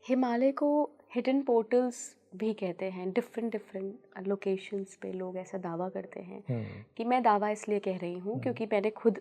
हिमालय को hidden portals भी कहते हैं। डिफरेंट डिफरेंट लोकेशंस पे लोग ऐसा दावा करते हैं कि मैं दावा इसलिए कह रही हूँ क्योंकि मैंने खुद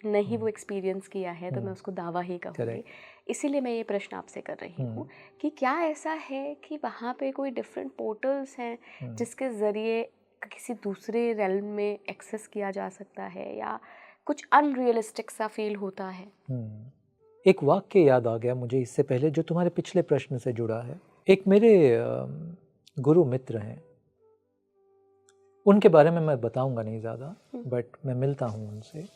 नहीं वो एक्सपीरियंस किया है, तो मैं उसको दावा ही कहूँगी। इसीलिए मैं ये प्रश्न आपसे कर रही हूँ कि क्या ऐसा है कि वहाँ पे कोई डिफरेंट पोर्टल्स हैं जिसके ज़रिए किसी दूसरे रेल्म में एक्सेस किया जा सकता है, या कुछ अनरियलिस्टिक सा फील होता है? एक वाक्य याद आ गया मुझे इससे पहले, जो तुम्हारे पिछले प्रश्न से जुड़ा है। एक मेरे गुरु मित्र हैं, उनके बारे में मैं बताऊंगा नहीं ज़्यादा, बट मैं मिलता हूँ उनसे।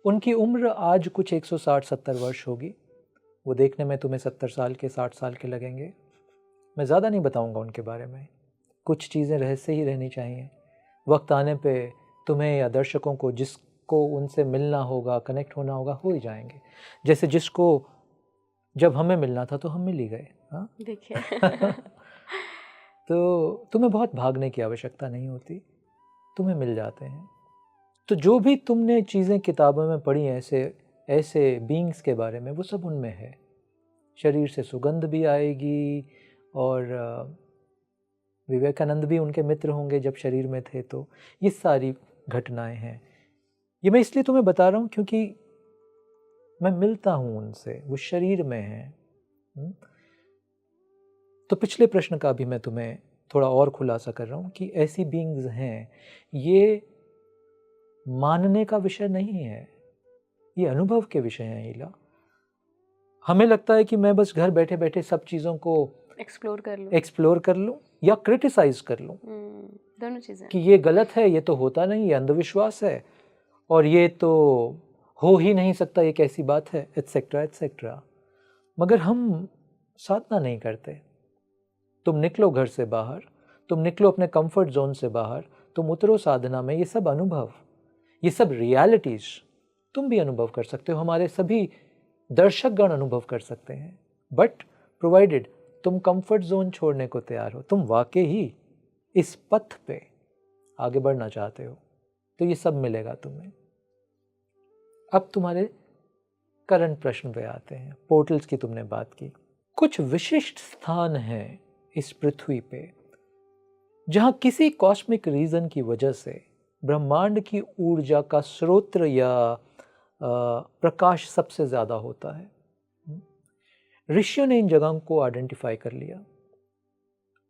उनकी उम्र आज कुछ 160-70 वर्ष होगी। वो देखने में तुम्हें 70 साल के 60 साल के लगेंगे। मैं ज़्यादा नहीं बताऊंगा उनके बारे में, कुछ चीज़ें रहस्य ही रहनी चाहिए। वक्त आने पे तुम्हें या दर्शकों को जिसको उनसे मिलना होगा, कनेक्ट होना होगा, हो ही जाएंगे। जैसे जिसको जब हमें मिलना था तो हम मिल ही गए। हाँ देखिए तो तुम्हें बहुत भागने की आवश्यकता नहीं होती, तुम्हें मिल जाते हैं। तो जो भी तुमने चीज़ें किताबों में पढ़ी ऐसे ऐसे बीइंग्स के बारे में, वो सब उनमें है। शरीर से सुगंध भी आएगी, और विवेकानंद भी उनके मित्र होंगे जब शरीर में थे। तो ये सारी घटनाएं हैं। ये मैं इसलिए तुम्हें बता रहा हूँ क्योंकि मैं मिलता हूँ उनसे, वो शरीर में हैं। तो पिछले प्रश्न का भी मैं तुम्हें थोड़ा और खुलासा कर रहा हूँ कि ऐसी बीइंग्स हैं। ये मानने का विषय नहीं है, ये अनुभव के विषय हैं। हीला, हमें लगता है कि मैं बस घर बैठे बैठे सब चीज़ों को एक्सप्लोर कर लूँ या क्रिटिसाइज कर लूँ, दोनों चीज़ें, कि ये गलत है, ये तो होता नहीं, ये अंधविश्वास है, और ये तो हो ही नहीं सकता, ये कैसी बात है, एटसेट्रा एटसेट्रा। मगर हम साधना नहीं करते। तुम निकलो घर से बाहर, तुम निकलो अपने कंफर्ट जोन से बाहर, तुम उतरो साधना में। ये सब अनुभव, ये सब रियलिटीज तुम भी अनुभव कर सकते हो, हमारे सभी दर्शकगण अनुभव कर सकते हैं, बट प्रोवाइडेड तुम कंफर्ट जोन छोड़ने को तैयार हो, तुम वाकई ही इस पथ पे आगे बढ़ना चाहते हो, तो ये सब मिलेगा तुम्हें। अब तुम्हारे करंट प्रश्न पे आते हैं। पोर्टल्स की तुमने बात की। कुछ विशिष्ट स्थान हैं इस पृथ्वी पे जहां किसी कॉस्मिक रीजन की वजह से ब्रह्मांड की ऊर्जा का स्रोत या प्रकाश सबसे ज्यादा होता है। ऋषियों ने इन जगहों को आइडेंटिफाई कर लिया।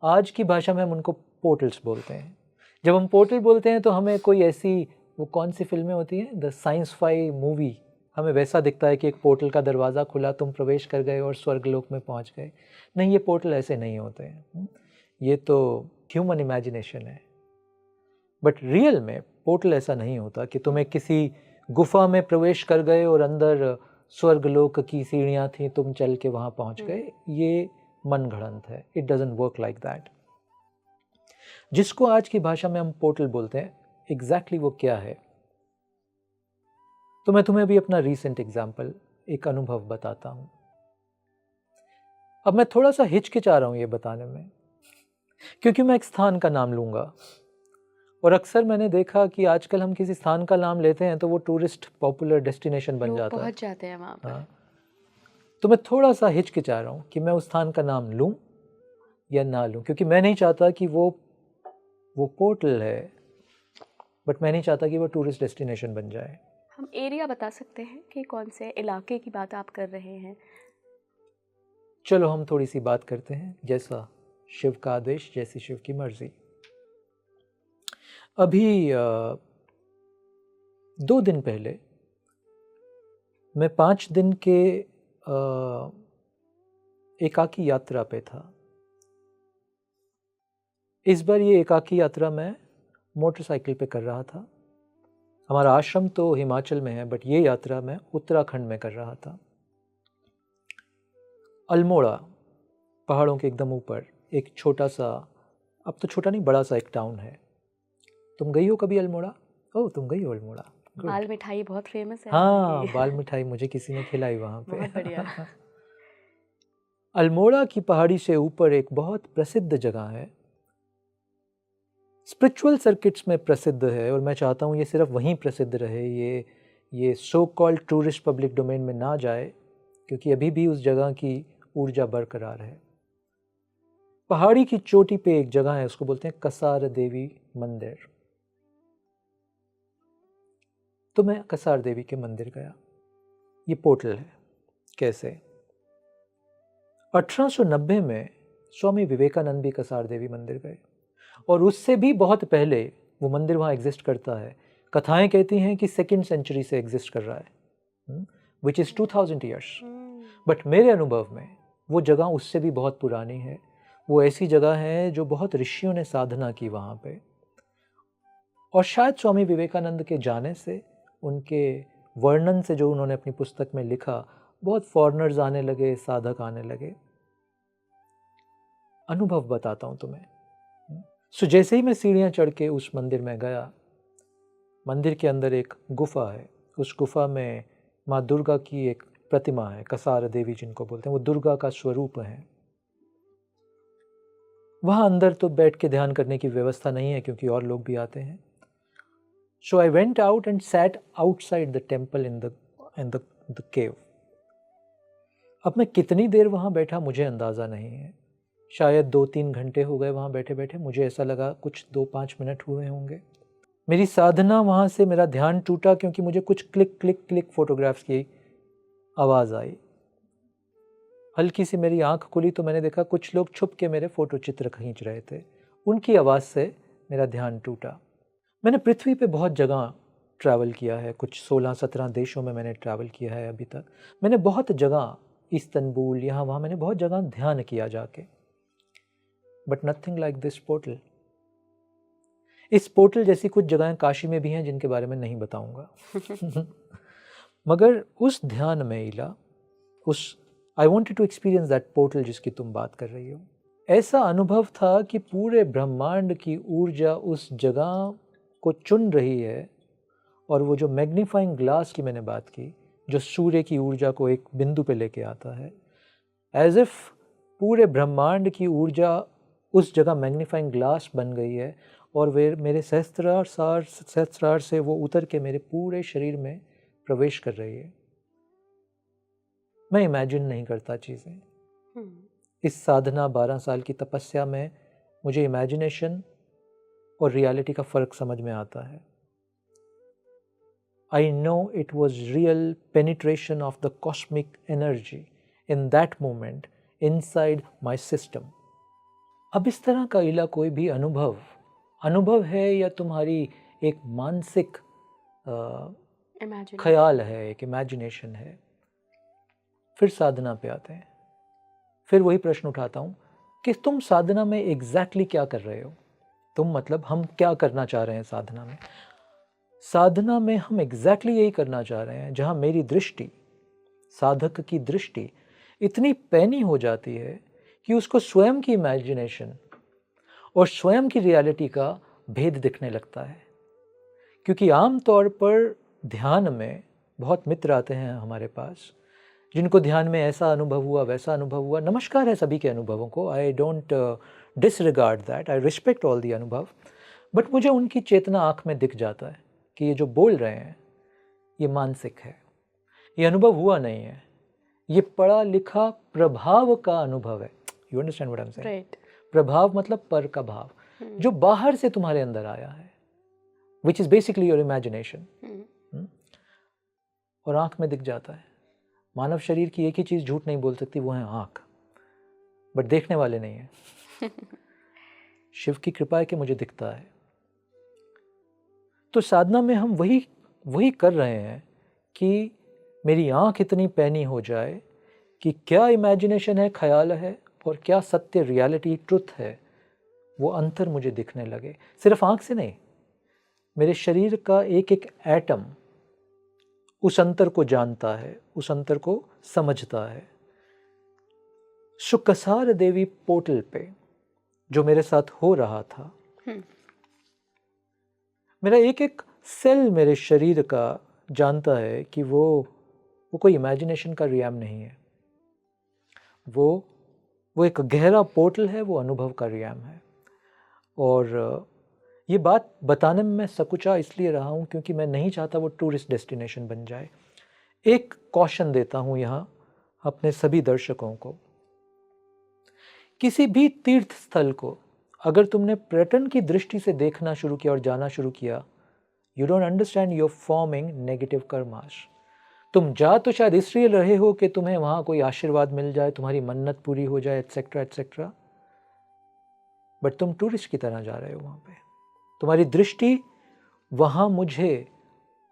आज की भाषा में हम उनको पोर्टल्स बोलते हैं। जब हम पोर्टल बोलते हैं तो हमें कोई ऐसी, वो कौन सी फिल्में होती हैं, द साइंस फाई मूवी, हमें वैसा दिखता है कि एक पोर्टल का दरवाज़ा खुला, तुम प्रवेश कर गए और स्वर्गलोक में पहुंच गए। नहीं, ये पोर्टल ऐसे नहीं होते हैं। ये तो ह्यूमन इमेजिनेशन है। बट रियल में पोर्टल ऐसा नहीं होता कि तुम्हें किसी गुफा में प्रवेश कर गए और अंदर स्वर्गलोक की सीढ़ियाँ थी, तुम चल के वहाँ पहुँच गए। ये मन घड़ंत है। It doesn't work like that. जिसको आज की भाषा में हम पोर्टल बोलते हैं, एग्जैक्टली वो क्या है, तो मैं तुम्हें भी अपना रीसेंट एग्जाम्पल, एक अनुभव बताता हूँ। अब मैं थोड़ा सा हिचकिचा रहा हूँ ये बताने में, क्योंकि मैं एक स्थान का नाम लूँगा, और अक्सर मैंने देखा कि आजकल हम किसी स्थान का नाम लेते हैं तो वो टूरिस्ट पॉपुलर डेस्टिनेशन बन जाता है, पहुंच जाते हैं वहाँ पर। हाँ। तो मैं थोड़ा सा हिचकिचा रहा हूँ कि मैं उस स्थान का नाम लूँ या ना लूँ, क्योंकि मैं नहीं चाहता कि वो पोर्टल है, बट मैं नहीं चाहता कि वो टूरिस्ट डेस्टिनेशन बन जाए। हम एरिया बता सकते हैं कि कौन से इलाके की बात आप कर रहे हैं? चलो हम थोड़ी सी बात करते हैं, जैसा शिव का आदेश, जैसी शिव की मर्जी। अभी 2 दिन पहले मैं 5 दिन के एकाकी यात्रा पे था। इस बार ये एकाकी यात्रा मैं मोटरसाइकिल पे कर रहा था। हमारा आश्रम तो हिमाचल में है, बट ये यात्रा मैं उत्तराखंड में कर रहा था। अल्मोड़ा, पहाड़ों के एकदम ऊपर एक छोटा सा, अब तो छोटा नहीं बड़ा सा एक टाउन है। तुम गई हो कभी अल्मोड़ा? ओह, तुम गई हो अल्मोड़ा। बाल मिठाई बहुत फेमस है। हाँ, बाल मिठाई मुझे किसी ने खिलाई वहाँ पे। बहुत बढ़िया। अल्मोड़ा की पहाड़ी से ऊपर एक बहुत प्रसिद्ध जगह है, स्पिरिचुअल सर्किट्स में प्रसिद्ध है, और मैं चाहता हूँ ये सिर्फ वहीं प्रसिद्ध रहे, ये so called tourist public domain में ना जाए। क्योंकि अभी भी उस जगह की ऊर्जा बरकरार है। पहाड़ी की चोटी पे एक जगह है, उसको बोलते हैं कसार देवी मंदिर। तो मैं कसार देवी के मंदिर गया। ये पोर्टल है। कैसे? 1890 में स्वामी विवेकानंद भी कसार देवी मंदिर गए, और उससे भी बहुत पहले वो मंदिर वहाँ एग्जिस्ट करता है। कथाएं कहती हैं कि 2nd सेंचुरी से एग्जिस्ट कर रहा है, विच इज़ 2000 ईयर्स। बट मेरे अनुभव में वो जगह उससे भी बहुत पुरानी है। वो ऐसी जगह है जो बहुत ऋषियों ने साधना की वहाँ पे, और शायद स्वामी विवेकानंद के जाने से, उनके वर्णन से जो उन्होंने अपनी पुस्तक में लिखा, बहुत फॉरेनर्स आने लगे, साधक आने लगे। अनुभव बताता हूँ तुम्हें। सो जैसे ही मैं सीढ़ियाँ चढ़ के उस मंदिर में गया, मंदिर के अंदर एक गुफा है। उस गुफा में माँ दुर्गा की एक प्रतिमा है, कसार देवी जिनको बोलते हैं, वो दुर्गा का स्वरूप है। वहाँ अंदर तो बैठ के ध्यान करने की व्यवस्था नहीं है, क्योंकि और लोग भी आते हैं। So I went out and sat outside the temple in the cave. अब मैं कितनी देर वहाँ बैठा मुझे अंदाज़ा नहीं है। शायद 2-3 घंटे हो गए वहाँ बैठे बैठे। मुझे ऐसा लगा कुछ 2-5 मिनट हुए होंगे। मेरी साधना वहाँ से, मेरा ध्यान टूटा, क्योंकि मुझे कुछ क्लिक क्लिक क्लिक फोटोग्राफ्स की आवाज़ आई। हल्की सी मेरी आँख खुली तो मैंने देखा कुछ लोग छुप के मेरे फ़ोटो चित्र खींच रहे थे। उनकी आवाज़ से मेरा ध्यान टूटा। मैंने पृथ्वी पे बहुत जगह ट्रैवल किया है, कुछ 16-17 देशों में मैंने ट्रैवल किया है अभी तक। मैंने बहुत जगह, इस्तांबुल, यहाँ वहाँ, मैंने बहुत जगह ध्यान किया जाके, but nothing like this portal. इस पोर्टल जैसी कुछ जगहें काशी में भी हैं जिनके बारे में नहीं बताऊंगा। मगर उस ध्यान में इला, I wanted to experience that portal जिसकी तुम बात कर रही हो। ऐसा अनुभव था कि पूरे ब्रह्मांड की ऊर्जा उस जगह को चुन रही है, और वो जो मैग्नीफाइंग ग्लास की मैंने बात की, जो सूर्य की ऊर्जा को एक बिंदु पे लेके आता है, एज इफ पूरे ब्रह्मांड की ऊर्जा उस जगह मैग्नीफाइंग ग्लास बन गई है, और वे मेरे सहस्त्रार से वो उतर के मेरे पूरे शरीर में प्रवेश कर रही है। मैं इमेजिन नहीं करता चीज़ें। इस साधना 12 साल की तपस्या में मुझे इमेजिनेशन और रियलिटी का फ़र्क समझ में आता है। I know it was real penetration of the cosmic energy in that moment inside my system. अब इस तरह का इला कोई भी अनुभव है, या तुम्हारी एक मानसिक ख्याल है, एक इमेजिनेशन है? फिर साधना पे आते हैं। फिर वही प्रश्न उठाता हूँ कि तुम साधना में एग्जैक्टली क्या कर रहे हो? तुम मतलब हम क्या करना चाह रहे हैं साधना में? साधना में हम एग्जैक्टली यही करना चाह रहे हैं जहाँ मेरी दृष्टि, साधक की दृष्टि इतनी पैनी हो जाती है कि उसको स्वयं की इमेजिनेशन और स्वयं की रियलिटी का भेद दिखने लगता है। क्योंकि आम तौर पर ध्यान में बहुत मित्र आते हैं हमारे पास, जिनको ध्यान में ऐसा अनुभव हुआ, वैसा अनुभव हुआ। नमस्कार है सभी के अनुभवों को, I don't disregard that, I respect all the अनुभव। बट मुझे उनकी चेतना आँख में दिख जाता है कि ये जो बोल रहे हैं ये मानसिक है, ये अनुभव हुआ नहीं है, ये पढ़ा लिखा प्रभाव का अनुभव है। You understand what I am saying? Right. प्रभाव मतलब पर का भाव, जो बाहर से तुम्हारे अंदर आया है, which is basically your imagination, और आँख में दिख जाता है। मानव शरीर की एक ही चीज़ झूठ नहीं बोल सकती, वो है आँख, बट देखने वाले नहीं है। शिव की कृपा है कि मुझे दिखता है। तो साधना में हम वही कर रहे हैं कि मेरी आँख इतनी पैनी हो जाए कि क्या इमेजिनेशन है, ख्याल है, और क्या सत्य रियलिटी ट्रुथ है, वो अंतर मुझे दिखने लगे। सिर्फ आँख से नहीं, मेरे शरीर का एक एक एटम उस अंतर को जानता है, उस अंतर को समझता है। कसार देवी पोर्टल पे जो मेरे साथ हो रहा था, मेरा एक एक सेल मेरे शरीर का जानता है कि वो कोई इमेजिनेशन का रियाम नहीं है, वो एक गहरा पोर्टल है, वो अनुभव का रियाम है। और ये बात बताने में मैं सकुचा इसलिए रहा हूँ क्योंकि मैं नहीं चाहता वो टूरिस्ट डेस्टिनेशन बन जाए। एक कॉशन देता हूँ यहाँ अपने सभी दर्शकों को, किसी भी तीर्थ स्थल को अगर तुमने पर्यटन की दृष्टि से देखना शुरू किया और जाना शुरू किया, you don't understand, you are forming negative karmas. तुम जा तो शायद इसलिए रहे हो कि तुम्हें वहाँ कोई आशीर्वाद मिल जाए, तुम्हारी मन्नत पूरी हो जाए, एट्सेट्रा एट्सेट्रा, बट तुम टूरिस्ट की तरह जा रहे हो वहाँ पे। तुम्हारी दृष्टि वहाँ मुझे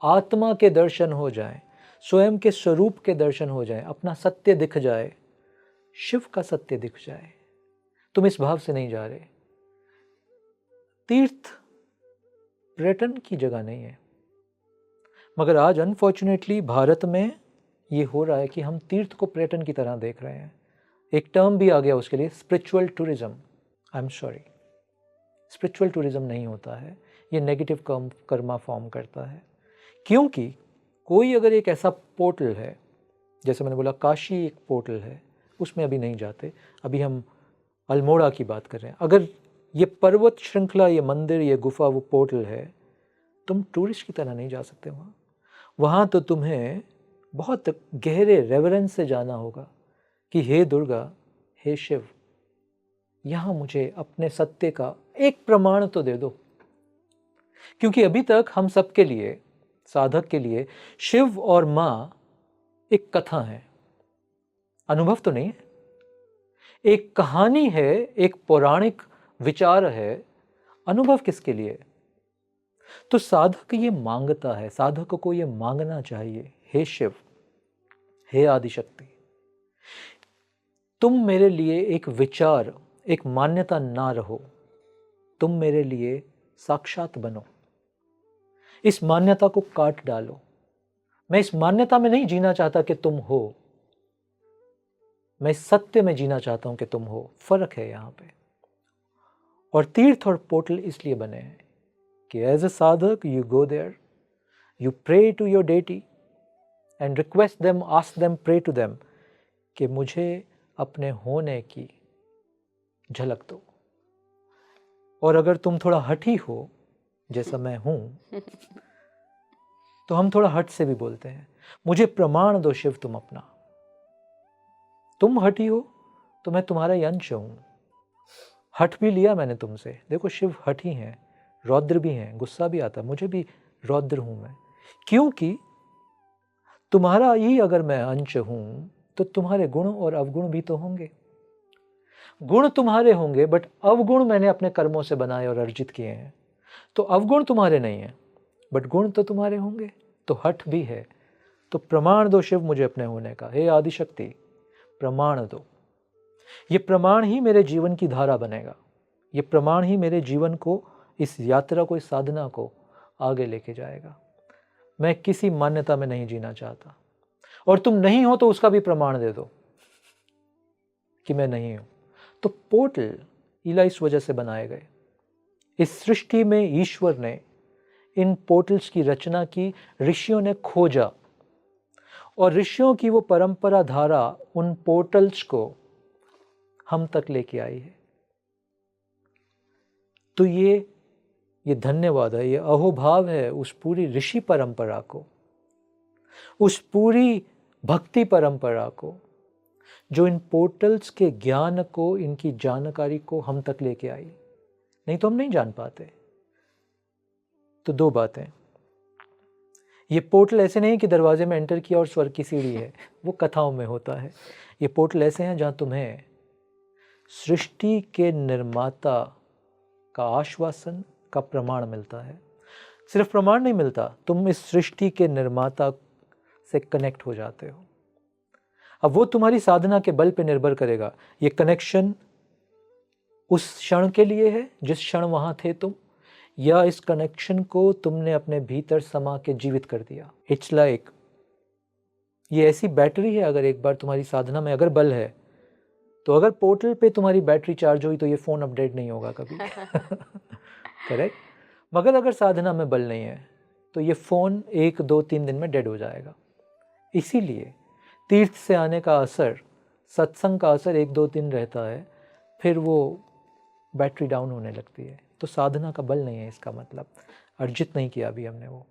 आत्मा के दर्शन हो जाए, स्वयं के स्वरूप के दर्शन हो जाए, अपना सत्य दिख जाए, शिव का सत्य दिख जाए। तुम इस भाव से नहीं जा रहे। तीर्थ पर्यटन की जगह नहीं है, मगर आज अनफॉर्चुनेटली भारत में ये हो रहा है कि हम तीर्थ को पर्यटन की तरह देख रहे हैं। एक टर्म भी आ गया उसके लिए, spiritual tourism. I am sorry, spiritual tourism नहीं होता है, ये नेगेटिव कर्मा फॉर्म करता है। क्योंकि कोई अगर एक ऐसा पोर्टल है, जैसे मैंने बोला काशी एक पोर्टल है, उसमें अभी नहीं जाते, अभी हम अल्मोड़ा की बात कर रहे हैं। अगर ये पर्वत श्रृंखला, ये मंदिर, ये गुफा वो पोर्टल है, तुम टूरिस्ट की तरह नहीं जा सकते वहाँ। वहाँ तो तुम्हें बहुत गहरे रेवरेंस से जाना होगा कि हे दुर्गा, हे शिव, यहाँ मुझे अपने सत्य का एक प्रमाण तो दे दो। क्योंकि अभी तक हम सबके लिए, साधक के लिए, शिव और माँ एक कथा है, अनुभव तो नहीं है। एक कहानी है, एक पौराणिक विचार है, अनुभव किसके लिए? तो साधक ये मांगता है, साधक को ये मांगना चाहिए, हे शिव, हे आदिशक्ति, तुम मेरे लिए एक विचार, एक मान्यता ना रहो, तुम मेरे लिए साक्षात बनो। इस मान्यता को काट डालो। मैं इस मान्यता में नहीं जीना चाहता कि तुम हो, मैं इस सत्य में जीना चाहता हूं कि तुम हो। फर्क है यहां पे। और तीर्थ और पोर्टल इसलिए बने हैं कि एज अ साधक you go there, you pray to your deity and request them, ask them, pray to them कि मुझे अपने होने की झलक दो। और अगर तुम थोड़ा हठी हो, जैसा मैं हूं, तो हम थोड़ा हट से भी बोलते हैं, मुझे प्रमाण दो शिव तुम अपना। तुम हठी हो तो मैं तुम्हारा ही अंश हूं। हट भी लिया मैंने तुमसे, देखो शिव हठी हैं, रौद्र भी हैं, गुस्सा भी आता है, मुझे भी रौद्र हूं मैं। क्योंकि तुम्हारा ही अगर मैं अंश हूं तो तुम्हारे गुण और अवगुण भी तो होंगे। गुण तुम्हारे होंगे बट अवगुण मैंने अपने कर्मों से बनाए और अर्जित किए हैं। तो अवगुण तुम्हारे नहीं है बट गुण तो तुम्हारे होंगे, तो हट भी है। तो प्रमाण दो शिव मुझे अपने होने का, हे आदिशक्ति प्रमाण दो। ये प्रमाण ही मेरे जीवन की धारा बनेगा, ये प्रमाण ही मेरे जीवन को, इस यात्रा को, इस साधना को आगे लेके जाएगा। मैं किसी मान्यता में नहीं जीना चाहता, और तुम नहीं हो तो उसका भी प्रमाण दे दो कि मैं नहीं हूं। तो पोर्टल ईला इस वजह से बनाए गए। इस सृष्टि में ईश्वर ने इन पोर्टल्स की रचना की, ऋषियों ने खोजा, और ऋषियों की वो परंपरा धारा उन पोर्टल्स को हम तक लेके आई है। तो ये धन्यवाद है, ये अहोभाव है उस पूरी ऋषि परंपरा को, उस पूरी भक्ति परंपरा को, जो इन पोर्टल्स के ज्ञान को, इनकी जानकारी को हम तक लेके आई। नहीं तो हम नहीं जान पाते। तो दो बातें, ये पोर्टल ऐसे नहीं कि दरवाजे में एंटर किया और स्वर्ग की सीढ़ी है, वो कथाओं में होता है। ये पोर्टल ऐसे हैं जहाँ तुम्हें सृष्टि के निर्माता का आश्वासन का प्रमाण मिलता है। सिर्फ प्रमाण नहीं मिलता, तुम इस सृष्टि के निर्माता से कनेक्ट हो जाते हो। अब वो तुम्हारी साधना के बल पे निर्भर करेगा। ये कनेक्शन उस क्षण के लिए है जिस क्षण वहाँ थे तुम, या इस कनेक्शन को तुमने अपने भीतर समा के जीवित कर दिया। इट्स लाइक ये ऐसी बैटरी है, अगर एक बार तुम्हारी साधना में अगर बल है तो अगर पोर्टल पे तुम्हारी बैटरी चार्ज हुई तो ये फ़ोन अपडेट नहीं होगा कभी। करेक्ट। मगर अगर साधना में बल नहीं है तो ये फ़ोन 1, 2, 3 दिन में डेड हो जाएगा। इसीलिए तीर्थ से आने का असर, सत्संग का असर 1, 2 दिन रहता है, फिर वो बैटरी डाउन होने लगती है। तो साधना का बल नहीं है, इसका मतलब अर्जित नहीं किया अभी हमने वो।